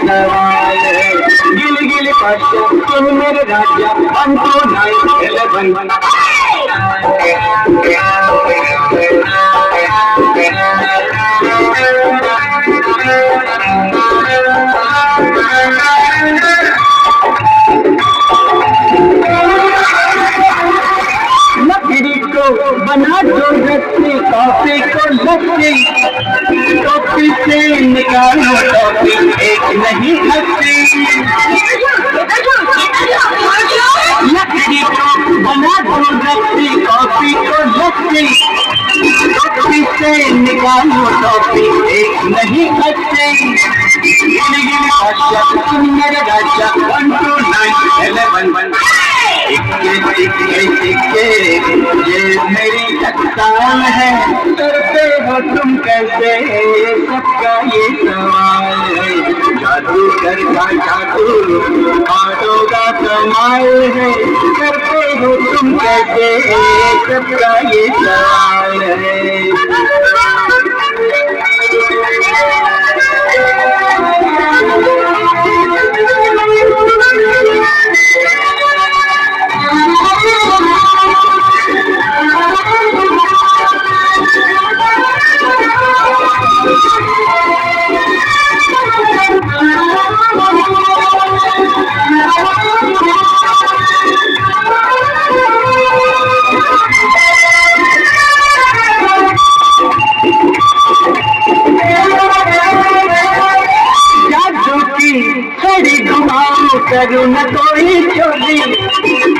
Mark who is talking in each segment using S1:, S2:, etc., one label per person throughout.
S1: सवाल है। गिल गिल पाशा तुम मेरे राजा 1 2 9 11 लकड़ी को बना दो रस्सी, कॉफी को लस्सी, टोपी से निकालो टोपी, एक नहीं हस्ती। लकड़ी को बना दो रस्सी, कॉफी को लस्सी, टोपी से निकालो टोपी, एक नहीं हस्ती। गिली गिली पाशा तुम मेरे राजा 1 2 9 11 सिक्के सिक्के सिक्के ये मेरी टकसाल है। करते हो तुम कैसे सबका ये सवाल है। जादू करता जादू हाथों का कमाल है। करते हो तुम कैसे सबका ये सवाल है। घड़ी घुमाओ करूँ न कोई चोरी,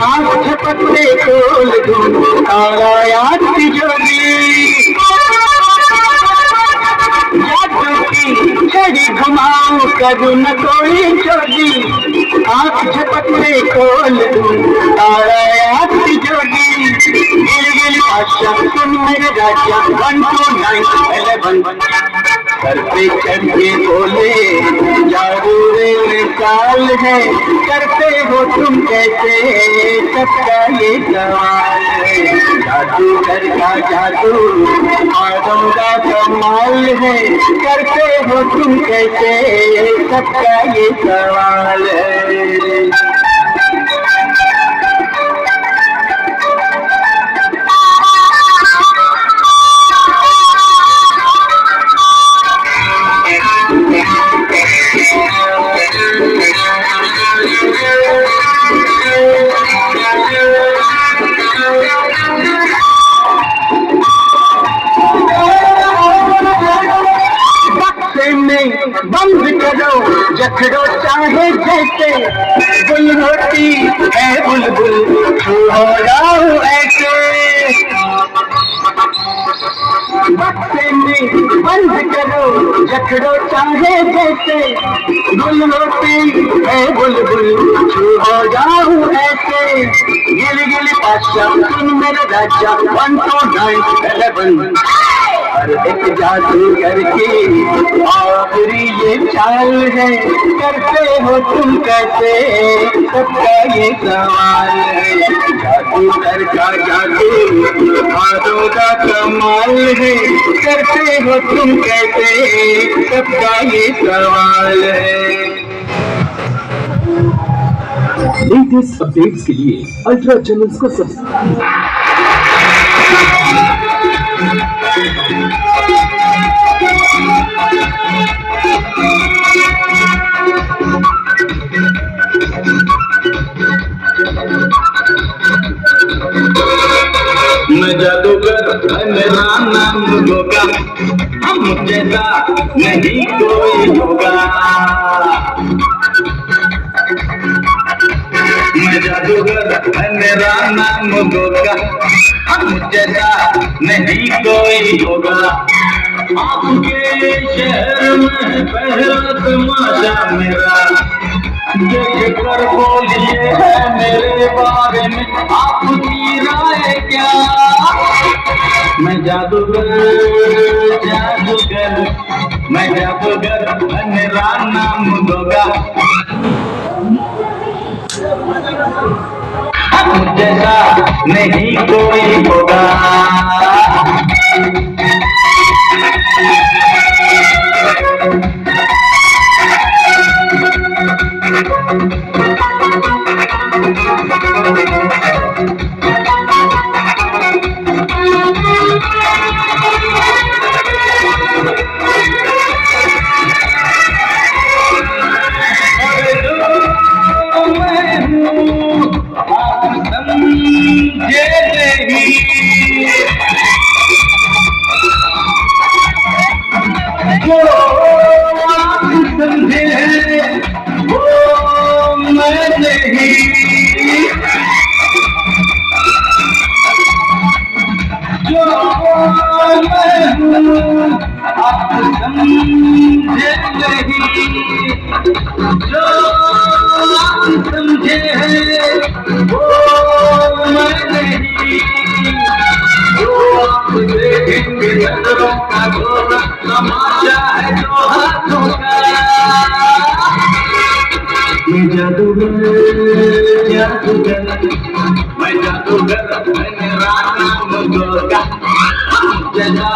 S1: आँख झपकते खोल दूँ तारा याद तिजोरी। जादू की घड़ी घुमाओ करूँ न कोई चोरी, आँख झपकते खोल दूँ तारा याद तिजोरी। गिल गिल पाशा तुम मेरे राजा 1 2 9 11 सर पे चढ़ के बोले जादू रे काल है। करते हो तुम कैसे सबका ये सवाल है। जादू घर का जादू आदम का कमाल है। करते हो तुम कैसे सबका ये सवाल है। बंद करो जखड़ो चाहे जैसे, गुल होती है बुलबुल हो जाओ ऐसे। बक्से में बंद करो जखड़ो चाहे जैसे, गुल होती है बुलबुल हो जाओ ऐसे। गिल गिल पाशा तुम मेरे राजा 1 2 9 11 हर एक जादू करके आखिरी ये चाल है। करते हो तुम कैसे सबका ये सवाल है। जादू कर का जादू हाथों का कमाल है। करते हो तुम कैसे सबका ये सवाल है।
S2: लेटेस्ट अपडेट्स के लिए अल्ट्रा चैनल्स को सब्सक्राइब।
S1: मैं जादूगर मेरा नाम होगा, हम जैसा नहीं कोई होगा। मैं जादूगर मेरा नाम होगा, हम जैसा नहीं कोई होगा। आपके शहर में पहला तमाशा मेरा, देख कर बोलिए मेरे बारे में आपकी राय क्या। मैं जादूगर जादूगर मैं जादूगर मेरा नाम होगा, हम जैसा नहीं कोई होगा। तमाशा है जो हाथों का मैं जादूगर जादूगर मैं जादूगर मेरा नाम गोगा जगा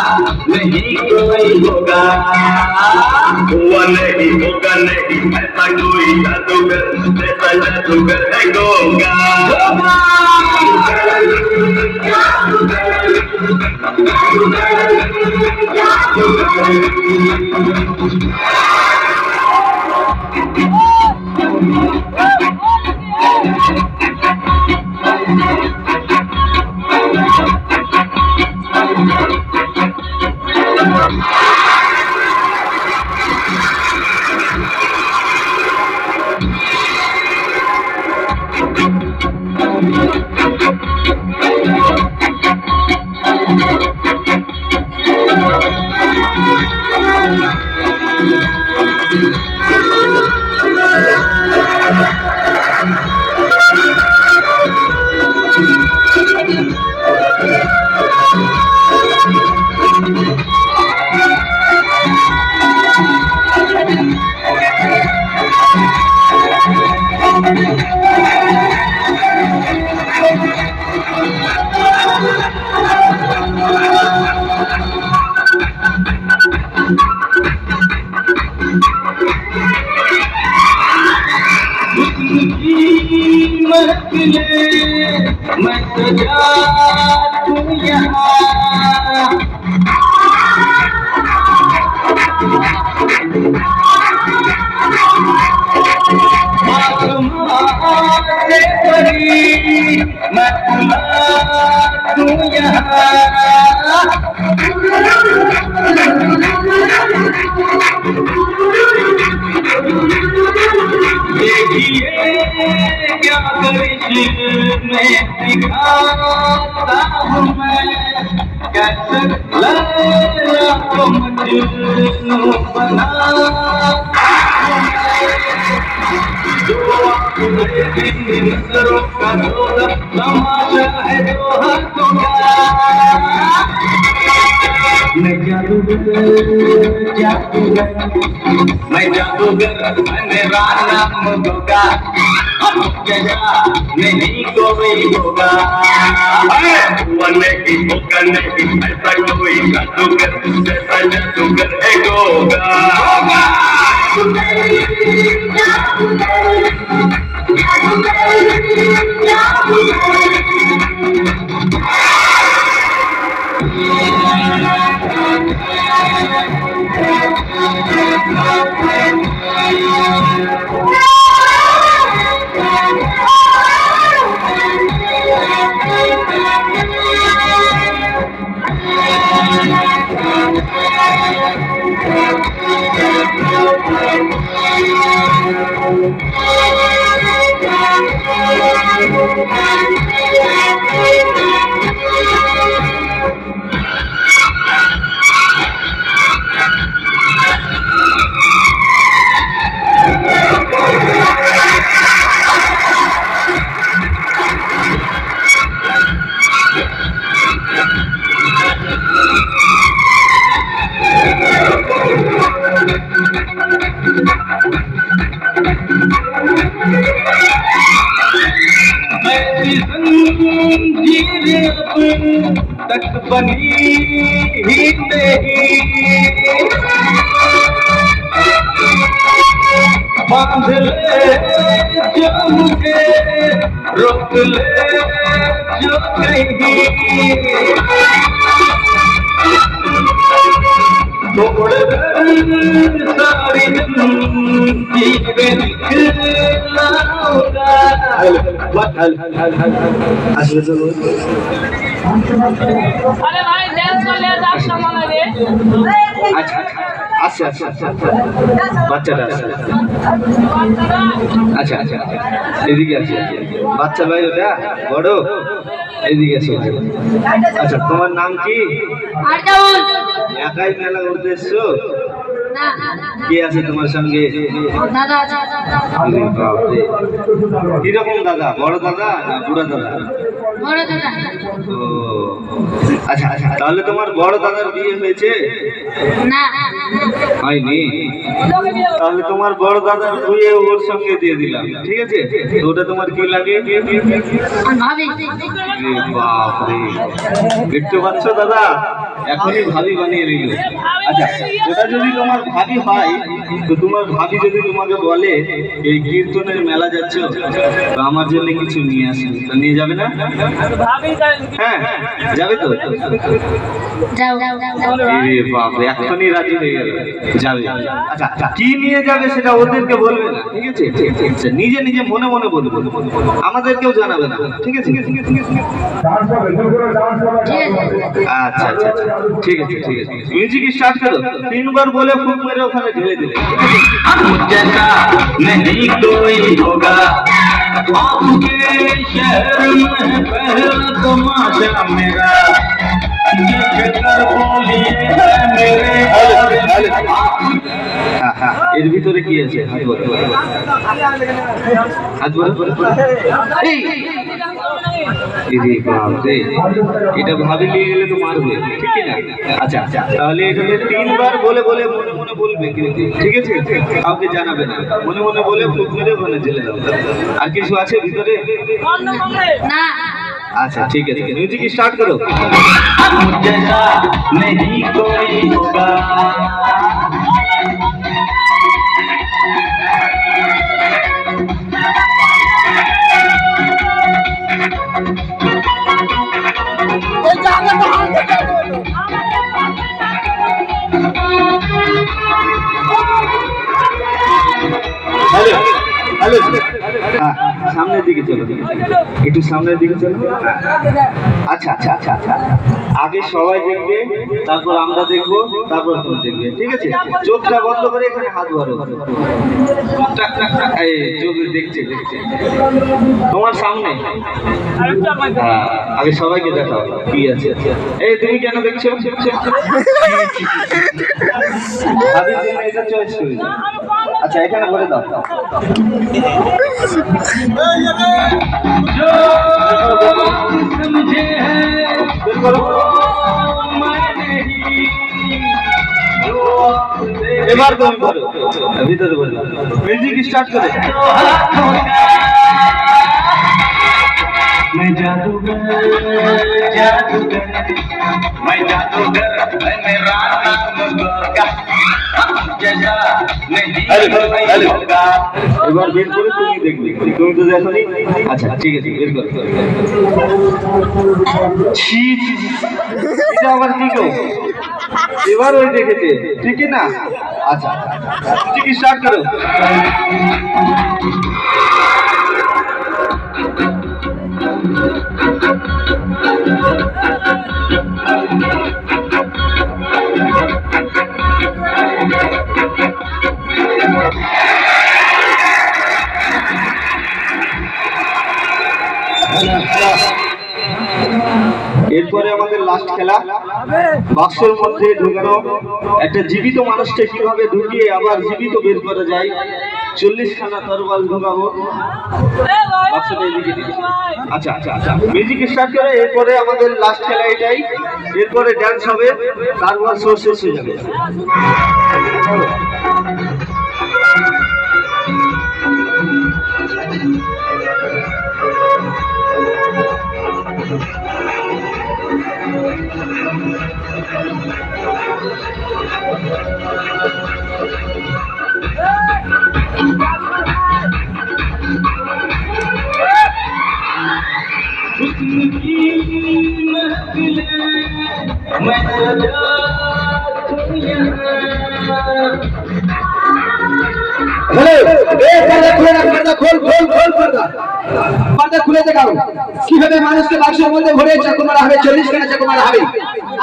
S1: नहीं कोई होगा हुआ नहीं होगा नहीं ऐसा कोई जादूगर ऐसा जादूगर है गोगा मैं सजा तू यहाँ से करी मैं तू यहाँ देखिए क्या करिश में दिखाता हूँ मैं कैसे लैला को मजनू बनाता हूँ जो नजरों का जोर तमाशा है जो हाथों का मैं जादूगर जादूगर मैं जादूगर मेरा नाम गोगा जगा नहीं कोई होगा नहीं होगा नहीं ऐसा कोई जादूगर जैसा जादूगर है गोगा तक बनी ही नहीं बांधले जमुके रोकले जो कहीं तोड़ सारी जीवन लाऊंगा
S3: अरे भाई डांस कर ले डांस सामान ले
S1: अच्छा अच्छा अच्छा अच्छा বাচ্চাটা আচ্ছা আচ্ছা এদিকে আছে বাচ্চা ভাই ওটা বড় এদিকে আছে আচ্ছা তোমার নাম কি
S3: আরজাউল
S1: একাই মেলা করতে এসছো
S3: না
S1: কে আছে তোমার সঙ্গে
S3: দাদা আছে
S1: আরে বাপরে কিরকম দাদা বড় দাদা না বুড়া দাদা
S3: বড় দাদা
S1: ও আচ্ছা আচ্ছা তাহলে তোমার বড় দাদার বিয়ে হয়েছে
S3: না
S1: হয়নি তাহলে তোমার বড় দাদার বিয়ে ওর সঙ্গে দিয়ে দিলাম ঠিক আছে তো ওটা তোমার কি লাগে
S3: ভাবি
S1: আরে বাপরে দেখতে পাচ্ছ দাদা এখনই ভাবি বানিয়ে নিল আচ্ছা ওটা যদি তোমার ভাবি হয় তো তোমার ভাবি যদি তোমাকে বলে এই কীর্তনের মেলা যাচ্ছ তো আমার জন্য কিছু নিয়ে আসবে তো নিয়ে যাবে না হ্যাঁ যাবে তো
S3: যাও
S1: আরে বাপরে এখনই রাজি হয়ে গেল যাবে আচ্ছা কি নিয়ে যাবে সেটা ওদেরকে বলবে না ঠিক আছে আচ্ছা, নিজে নিজে মনে মনে বলবে আমাদেরকেও জানাবে না ঠিক আছে আচ্ছা আচ্ছা আচ্ছা ঠিক আছে ঠিক আছে মিউজিক স্টার্ট করো তিনবার বলে ফুক মেরে ওখানে ঢেলে দেবে जैसा नहीं कोई होगा आपके शहर में पहला तमाशा मेरा कर बोलिए मेरे এর ভিতরে কি আছে হাত বল হাত বল এটা ভাবে নিয়ে গেলে তো মারবে ঠিক না আচ্ছা তাহলে এখানে তিনবার বলে বলে মনে মনে বলবে কিন্তু ঠিক আছে কাউকে জানাবে না মনে মনে বলে ফুক মেরে ওখানে জেলে দাও আর কিছু আছে ভিতরে
S3: না
S1: अच्छा ठीक है म्यूजिक स्टार्ट करो जैसा नहीं कोई होगा हेलो हेलो সামনের দিকে চলো একটু সামনের দিকে চলো আচ্ছা আচ্ছা আচ্ছা আচ্ছা আগে সবাই দেখবে তারপর আমরা দেখবো তারপর তুমি দেখবে ঠিক আছে চোখটা বন্ধ করে এখানে হাত ভরো এই চোখ দেখছে দেখছে তোমার সামনে আগে সবাইকে দেখাও কি আছে এই তুমি কেন দেখছো ভাবির জন্য এটা চয়েস করে দাও আচ্ছা এখানে বলে দাও এবার তুমি বলো ভিতরে বলো মিউজিক স্টার্ট করে मैं जादूगर जादूगर मैं जादूगर मेरा नाम गोगा जैसा नहीं होगा এবার বের করে তুমি দেখবে তুমি তো দেখোনি আচ্ছা ঠিক আছে বের করো ছি এটা আবার কি গো এবার ওই দেখেছে ঠিক না আচ্ছা ঠিক স্টার্ট করো এরপরে আমাদের লাস্ট খেলা বাক্সের মধ্যে ঢুকানো একটা জীবিত মানুষকে কিভাবে ঢুকিয়ে আবার জীবিত বের করা যায় 40খানা তরবাল ঢুকাবো বাক্সটা এদিকে দিকে আচ্ছা আচ্ছা আচ্ছা মিউজিক স্টার্ট করে এরপরে আমাদের লাস্ট খেলা এটাই এরপরে ডান্স হবে তারপর শো শেষ হয়ে যাবে
S3: Hey!
S4: বলে পর্দা খুলে না, পর্দা খোল খোল খোল, পর্দা খুলে দেখাও কিভাবে মানুষকে বাক্সের মধ্যে ভরে চাকু মারা হবে, 40 খানা চাকু মারা হবে।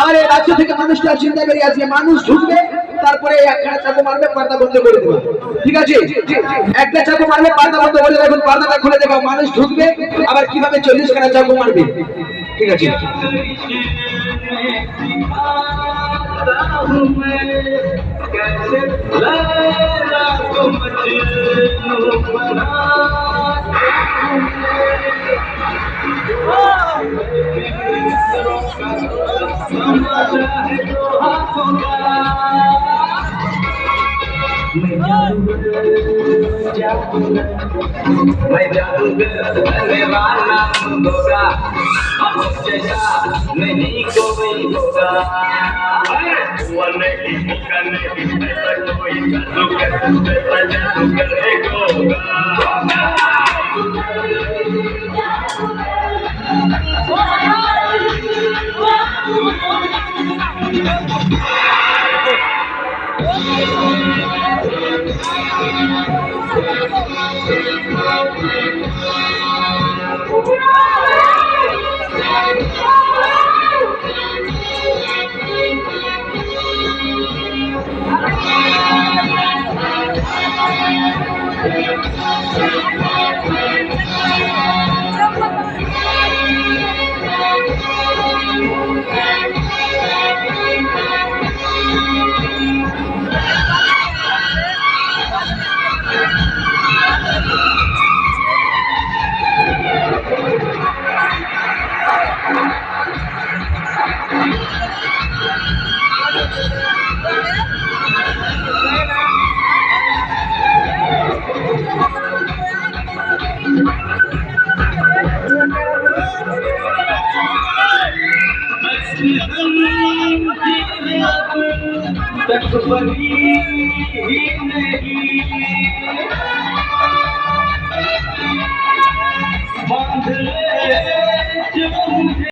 S4: আর এই বাক্স থেকে মানুষটা চিন্তা করে আসবে, মানুষ ঢুকবে তারপরে একখানা চাকু মারবে, পর্দা বন্ধ করে দেবে। ঠিক আছে, একটা চাকু মারবে, পর্দা বন্ধ করে দেবে। পর্দাটা খুলে দেখাও, মানুষ ঢুকবে আবার কিভাবে 40 খানা চাকু মারবে। ঠিক আছে,
S1: मैं जादूगर बनने वाला होगा, नहीं कोई होगा।